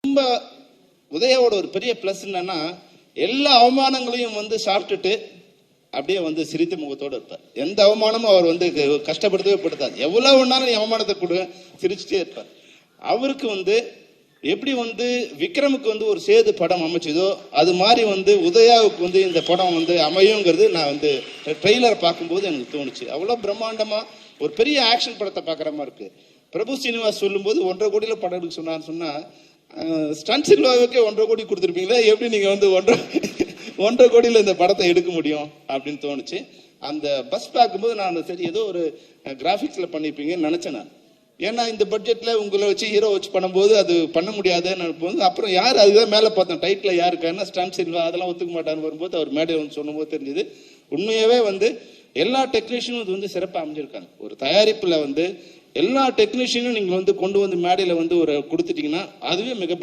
ரொம்ப உதயாவோட ஒரு பெரிய பிளஸ் என்னன்னா எல்லா அவமானங்களையும் வந்து சாப்பிட்டுட்டு அப்படியே வந்து சிரித்த முகத்தோடு இருப்பார். எந்த அவமானமும் அவர் வந்து கஷ்டப்படுத்தவே படுத்தாது. எவ்வளவு ஒன்னாலும் அவமானத்தை கொடுங்க சிரிச்சுட்டே இருப்பார். அவருக்கு வந்து எப்படி வந்து விக்ரமுக்கு வந்து ஒரு சேது படம் அமைச்சதோ அது மாதிரி வந்து உதயாவுக்கு வந்து இந்த படம் வந்து அமையுங்கிறது நான் வந்து ட்ரெய்லர் பார்க்கும்போது எனக்கு தோணுச்சு. அவ்வளோ பிரம்மாண்டமா ஒரு பெரிய ஆக்ஷன் படத்தை பார்க்குற மாதிரி இருக்கு. பிரபு சீனிவாஸ் சொல்லும்போது 1.5 கோடியில படம் எடுக்க சொன்னா ஸ்டன் சில்வாவுக்கே 1.5 கோடி கொடுத்துருப்பீங்களா, எப்படி நீங்க வந்து 1.5 கோடியில இந்த படத்தை எடுக்க முடியும் அப்படின்னு தோணுச்சு. அந்த பஸ் பார்க்கும்போது நான் சரி ஏதோ ஒரு கிராஃபிக்ஸ்ல பண்ணிருப்பீங்கன்னு நினைச்சேன் நான். ஏன்னா இந்த பட்ஜெட்ல உங்களை வச்சு ஹீரோ வச்சு பண்ணும்போது அது பண்ண முடியாதுன்னு போது அப்புறம் யார் அதுதான் மேலே பார்த்தோம் டைட்டில் யாருக்காருன்னா ஸ்டன் சில்வா அதெல்லாம் ஒத்துக்க மாட்டான்னு வரும்போது அவர் மேடையில் வந்து சொன்னும்போது தெரிஞ்சது உண்மையாவே வந்து எல்லா டெக்னீஷியனும் இது வந்து சிறப்பாக அமைஞ்சிருக்காங்க. ஒரு தயாரிப்புல வந்து எல்லா டெக்னீஷியனும் நீங்க வந்து கொண்டு வந்து மேடையில வந்து ஒரு கொடுத்துட்டீங்கன்னா அதுவே மிக